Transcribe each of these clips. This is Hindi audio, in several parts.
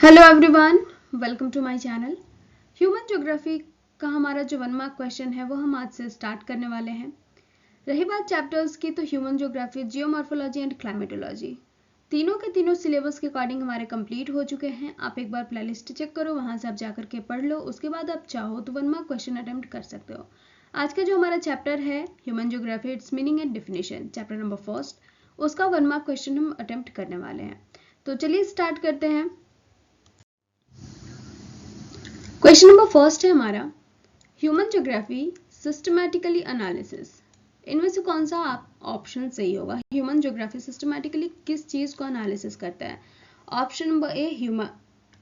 Hello everyone, welcome to my channel. Human geography का हमारा जो 1 मार्क क्वेश्चन है वो हम आज से स्टार्ट करने वाले हैं। रही बात चैप्टर्स की, तो human geography, geomorphology and climatology तीनों के तीनों सिलेबस के अकॉर्डिंग हमारे कंप्लीट हो चुके हैं। आप एक बार प्लेलिस्ट चेक करो, वहां से आप जाकर के पढ़ लो। उसके बाद आप चाहो तो 1 मार्क क्वेश्चन अटेम्प्ट कर सकते हो। आज का जो हमारा चैप्टर है human geography, it's meaning and definition, chapter number first, उसका 1 मार्क क्वेश्चन हम अटेम्प्ट करने वाले हैं। तो चलिए स्टार्ट करते हैं। क्वेश्चन नंबर फर्स्ट है हमारा, ह्यूमन ज्योग्राफी सिस्टमैटिकली एनालिसिस। इनमें से कौन सा ऑप्शन सही होगा? ह्यूमन ज्योग्राफी सिस्टमैटिकली किस चीज को एनालिसिस करता है? Option number A, human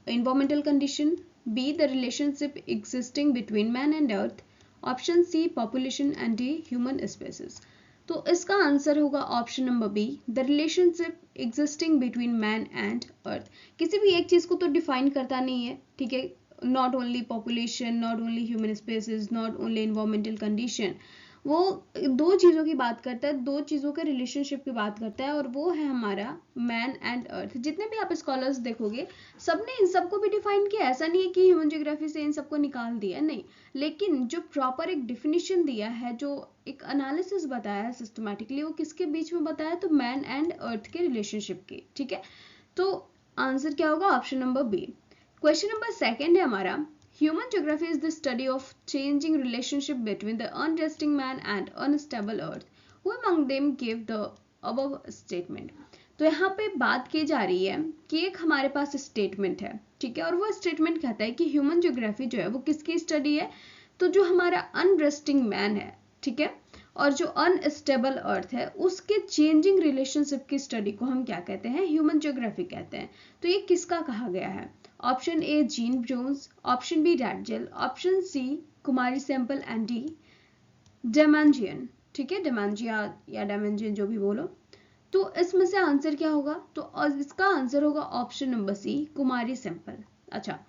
environmental condition, B the relationship existing between man and earth, option C population, and D human species. तो इसका आंसर होगा option number B, the relationship existing between man and earth. किसी भी एक चीज को तो डिफाइन करता नहीं है, ठीक है। Not only population, not only human species, not only environmental condition, वो दो चीजों की बात करता है, दो चीजों के रिलेशनशिप की बात करता है, और वो है हमारा मैन एंड अर्थ। जितने भी आप स्कॉलर्स देखोगे, सबने इन सबको भी डिफाइन किया। ऐसा नहीं है कि ह्यूमन ज्योग्राफी से इन सबको निकाल दिया, नहीं, लेकिन जो प्रॉपर एक डिफिनेशन दिया है, जो एक एनालिसिस बताया है सिस्टमैटिकली, वो किसके बीच में बताया? तो मैन एंड अर्थ के रिलेशनशिप की, ठीक है। तो आंसर क्या होगा? Option number B. Question number second है हमारा, human geography is the study of changing relationship between the unresting man and unstable earth, who among them give the above statement. तो यहाँ पे बात की जा रही है कि एक हमारे पास स्टेटमेंट है, ठीक है, और वो स्टेटमेंट कहता है कि ह्यूमन ज्योग्राफी जो है वो किसकी स्टडी है? तो जो हमारा अनरेस्टिंग मैन है, ठीक है, और जो अनस्टेबल अर्थ है, उसके चेंजिंग रिलेशनशिप की स्टडी को हम क्या कहते हैं? ह्यूमन ज्योग्राफी कहते हैं। तो ये किसका कहा गया है? Option A Jean Brunhes, option B Ratzel, option C कुमारी सैंपल, एंड डी डेमांजियन, ठीक है, डेमांजिया या डेमांजियन जो भी बोलो। तो इसमें से आंसर क्या होगा? तो इसका आंसर होगा ऑप्शन नंबर सी, कुमारी सैंपल। अच्छा,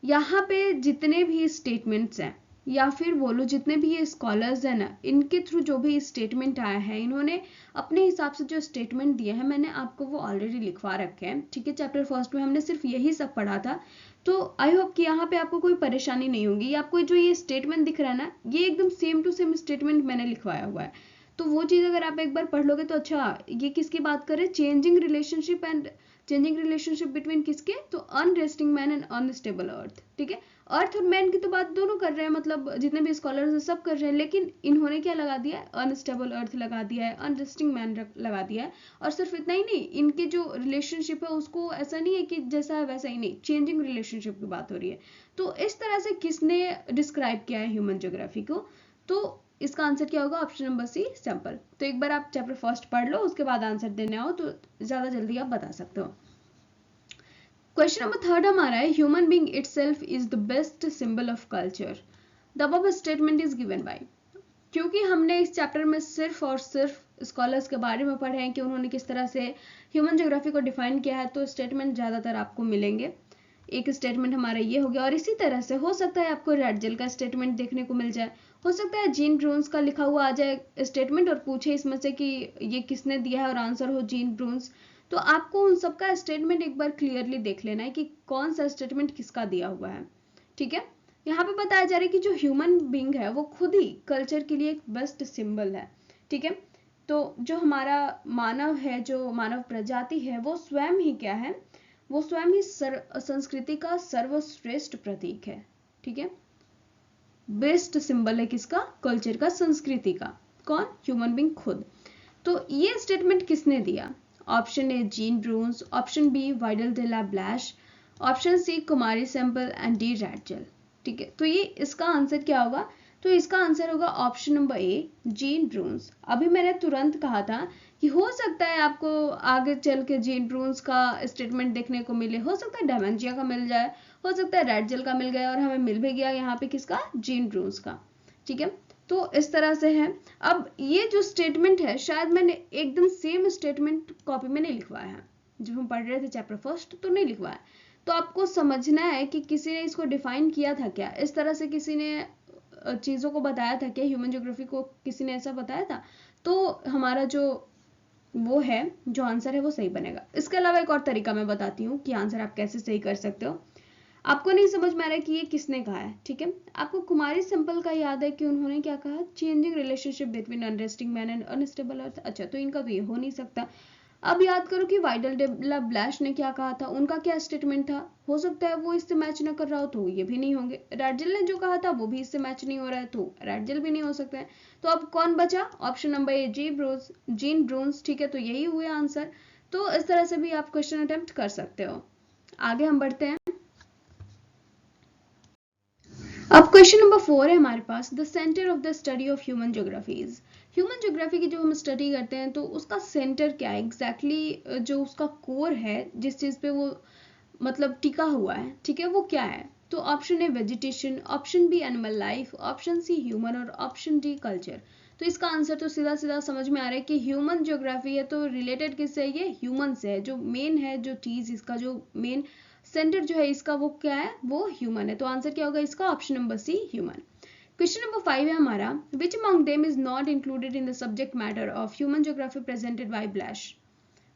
यहाँ पे जितने भी स्टेटमेंट्स हैं, या फिर बोलो जितने भी ये स्कॉलर्स हैं ना, इनके थ्रू जो भी स्टेटमेंट आया है, इन्होंने अपने हिसाब से जो स्टेटमेंट दिए हैं, मैंने आपको वो ऑलरेडी लिखवा रखे हैं, ठीक है। चैप्टर फर्स्ट में हमने सिर्फ यही सब पढ़ा था। तो आई होप कि यहाँ पे आपको कोई परेशानी नहीं होगी। आपको जो ये स्टेटमेंट दिख रहा है ना, ये एकदम सेम टू सेम स्टेटमेंट मैंने लिखवाया हुआ है। तो वो चीज अगर आप एक बार पढ़ लोगे तो अच्छा, ये किसकी बात कर रहे हैं? चेंजिंग रिलेशनशिप बिटवीन किसके? तो अनरेस्टिंग मैन एंड अनस्टेबल अर्थ, ठीक है। अर्थ और मैन की तो बात दोनों कर रहे हैं, मतलब जितने भी स्कॉलर्स हैं सब कर रहे हैं, लेकिन इन्होंने क्या लगा दिया है? अनस्टेबल अर्थ लगा दिया है, अनरेस्टिंग मैन लगा दिया है। और सिर्फ इतना ही नहीं, इनके जो रिलेशनशिप है उसको ऐसा नहीं है कि जैसा है वैसा ही नहीं, चेंजिंग रिलेशनशिप की बात हो रही है। तो इस तरह से किसने डिस्क्राइब किया है ह्यूमन ज्योग्राफी को? तो इसका आंसर क्या होगा? Option number C, sample. तो एक बार आप चैप्टर फर्स्ट पढ़ लो, उसके बाद आंसर देने आओ तो ज्यादा जल्दी आप बता सकते हो। क्वेश्चन नंबर थर्ड हमारा है, human being itself is the best symbol of culture, the above statement is given by. क्योंकि हमने इस चैप्टर में सिर्फ और सिर्फ स्कॉलर्स के बारे में पढ़े हैं कि उन्होंने किस तरह से ह्यूमन ज्योग्राफी को डिफाइन किया है, तो स्टेटमेंट ज्यादातर आपको मिलेंगे। एक स्टेटमेंट हमारा ये हो गया, और इसी तरह से हो सकता है आपको रैडजेल का स्टेटमेंट देखने को मिल जाए, हो सकता है जीन ब्रून्स का लिखा हुआ आ जाए स्टेटमेंट और पूछे इसमें से कि ये किसने दिया है, और आंसर हो जीन ब्रून्स। तो आपको उन सबका स्टेटमेंट एक बार क्लियरली देख लेना है कि कौन सा स्टेटमेंट किसका दिया हुआ है, ठीक है। यहाँ पे बताया जा रहा है कि जो ह्यूमन बींग है वो खुद ही कल्चर के लिए एक बेस्ट सिंबल है, ठीक है। तो जो हमारा मानव है, जो मानव प्रजाति है, वो स्वयं ही क्या है? वो स्वयं ही संस्कृति का सर्वश्रेष्ठ प्रतीक है, ठीक है। बेस्ट सिंबल है किसका? कल्चर का, संस्कृति का। कौन? ह्यूमन बींग खुद। तो ये स्टेटमेंट किसने दिया? Option A Jean Brunhes, option B Vidal de la Blache, option C कुमारी सैंपल, एंड डी रैडजेल, ठीक है। तो ये इसका आंसर क्या होगा? तो इसका आंसर होगा ऑप्शन नंबर ए, जीन ब्रून्स। अभी मैंने तुरंत कहा था कि हो सकता है आपको आगे चल के जीन ब्रून्स का स्टेटमेंट देखने को मिले, हो सकता है डेमेंजिया का मिल जाए, हो सकता है रैडजेल का मिल गया, और हमें मिल भी गया यहाँ पे किसका? जीन ब्रून्स का, ठीक है। तो इस तरह से है। अब ये जो स्टेटमेंट है, शायद मैंने एकदम सेम स्टेटमेंट कॉपी में नहीं लिखवाया है, जब हम पढ़ रहे थे चैप्टर फर्स्ट तो नहीं लिखवाया। तो आपको समझना है कि किसी ने इसको डिफाइन किया था क्या, इस तरह से किसी ने चीजों को बताया था क्या? ह्यूमन ज्योग्राफी को किसी ने ऐसा बताया था? तो हमारा जो वो है जो आंसर है वो सही बनेगा। इसके अलावा एक और तरीका मैं बताती हूँ कि आंसर आप कैसे सही कर सकते हो। आपको नहीं समझ में आ रहा है कि ये किसने कहा है, ठीक है। आपको कुमारी सिंपल का याद है कि उन्होंने क्या कहा, changing relationship between unresting man and unstable earth. अच्छा, तो इनका तो ये हो नहीं सकता। अब याद करो कि वाइडल डे ला ब्लैश ने क्या कहा था, उनका क्या स्टेटमेंट था। हो सकता है वो इससे मैच ना कर रहा हो तो ये भी नहीं होंगे। रैडजल ने जो कहा था वो भी इससे मैच नहीं हो रहा है तो रैडजल भी नहीं हो सकता है। तो अब कौन बचा, ऑप्शन नंबर ए जीन ब्रून्स, ठीक है। तो यही हुए आंसर। तो इस तरह से भी आप क्वेश्चन अटेम्प्ट कर सकते हो। आगे हम बढ़ते हैं। अब क्वेश्चन नंबर 4 है हमारे पास, the centre of the study of human geographies. Human geography की जो हम स्टडी करते हैं तो उसका सेंटर क्या है एग्जैक्टली, जो उसका कोर है, जिस चीज पे वो मतलब टिका हुआ है, ठीक है, वो क्या है। तो option A vegetation, option B animal life, option C human और ऑप्शन डी कल्चर। तो इसका आंसर तो सीधा सीधा समझ में आ रहा है कि ह्यूमन ज्योग्राफी है, तो रिलेटेड किससे है, ये ह्यूमन से है। जो मेन है, जो चीज इसका जो मेन सेंटर जो है इसका वो क्या है, वो ह्यूमन है। तो आंसर क्या होगा इसका, option number C human. Question number 5 है हमारा, which among them is not included in the subject matter of human geography presented by Blache.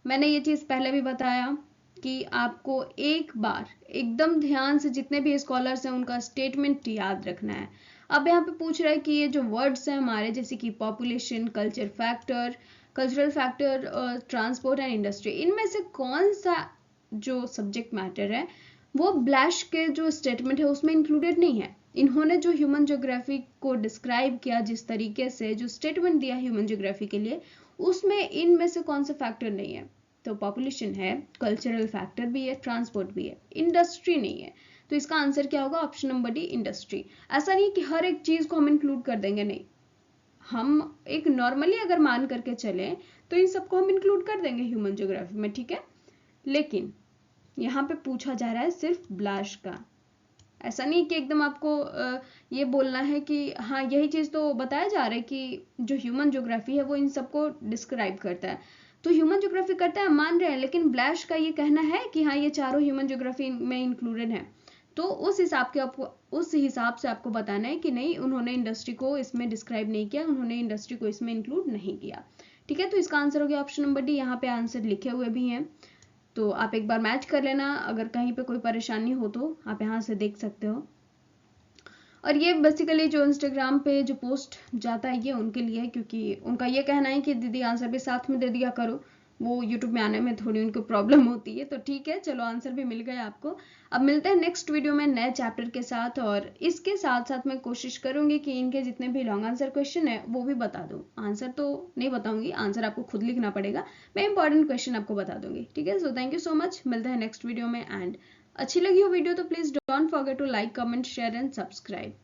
मैंने ये चीज पहले भी बताया कि आपको एक बार एकदम ध्यान से जितने भी स्कॉलर्स हैं उनका स्टेटमेंट याद रखना है। अब यहाँ पे पूछ रहा है कि ये जो वर्ड्स हैं हमारे, जैसे कि population, culture factor, cultural factor, transport and industry, इनमें से कौन सा जो सब्जेक्ट मैटर है वो ब्लैश के जो स्टेटमेंट है उसमें इंक्लूडेड नहीं है। इन्होंने जो ह्यूमन ज्योग्राफी को डिस्क्राइब किया, जिस तरीके से जो स्टेटमेंट दिया ह्यूमन ज्योग्राफी के लिए, उसमें इनमें से कौन सा फैक्टर नहीं है। तो पॉपुलेशन है, कल्चरल फैक्टर भी है, ट्रांसपोर्ट भी है, इंडस्ट्री नहीं है। तो इसका आंसर क्या होगा, ऑप्शन नंबर डी इंडस्ट्री। ऐसा नहीं कि हर एक चीज को हम इंक्लूड कर देंगे, नहीं, हम एक नॉर्मली अगर मान करके चलें तो इन सबको हम इंक्लूड कर देंगे ह्यूमन ज्योग्राफी में, ठीक है। लेकिन यहाँ पे पूछा जा रहा है सिर्फ ब्लैश का। ऐसा नहीं कि एकदम आपको ये बोलना है कि हाँ यही चीज तो बताया जा रहा है कि जो ह्यूमन ज्योग्राफी है वो इन सबको डिस्क्राइब करता है। तो ह्यूमन ज्योग्राफी करता है, मान रहे हैं, लेकिन ब्लैश का ये कहना है कि हाँ ये चारों ह्यूमन ज्योग्राफी में इंक्लूडेड है। तो उस हिसाब से आपको बताना है कि नहीं, उन्होंने इंडस्ट्री को इसमें डिस्क्राइब नहीं किया, उन्होंने इंडस्ट्री को इसमें इंक्लूड नहीं किया, ठीक है। तो इसका आंसर हो गया ऑप्शन नंबर डी। यहाँ पे आंसर लिखे हुए भी हैं, तो आप एक बार मैच कर लेना। अगर कहीं पे कोई परेशानी हो तो आप यहाँ से देख सकते हो। और ये बेसिकली जो इंस्टाग्राम पे जो पोस्ट जाता है ये उनके लिए है, क्योंकि उनका ये कहना है कि दीदी आंसर भी साथ में दे दिया करो, वो यूट्यूब में आने में थोड़ी उनको प्रॉब्लम होती है। तो ठीक है, चलो आंसर भी मिल गया आपको। अब मिलते हैं नेक्स्ट वीडियो में नए चैप्टर के साथ, और इसके साथ साथ मैं कोशिश करूंगी कि इनके जितने भी लॉन्ग आंसर क्वेश्चन है वो भी बता दूं। आंसर तो नहीं बताऊंगी, आंसर आपको खुद लिखना पड़ेगा, मैं इंपॉर्टेंट क्वेश्चन आपको बता दूंगी, ठीक है। So thank you so much, मिलते हैं नेक्स्ट वीडियो में। एंड अच्छी लगी हो वीडियो तो please don't forget to like, comment, share and subscribe.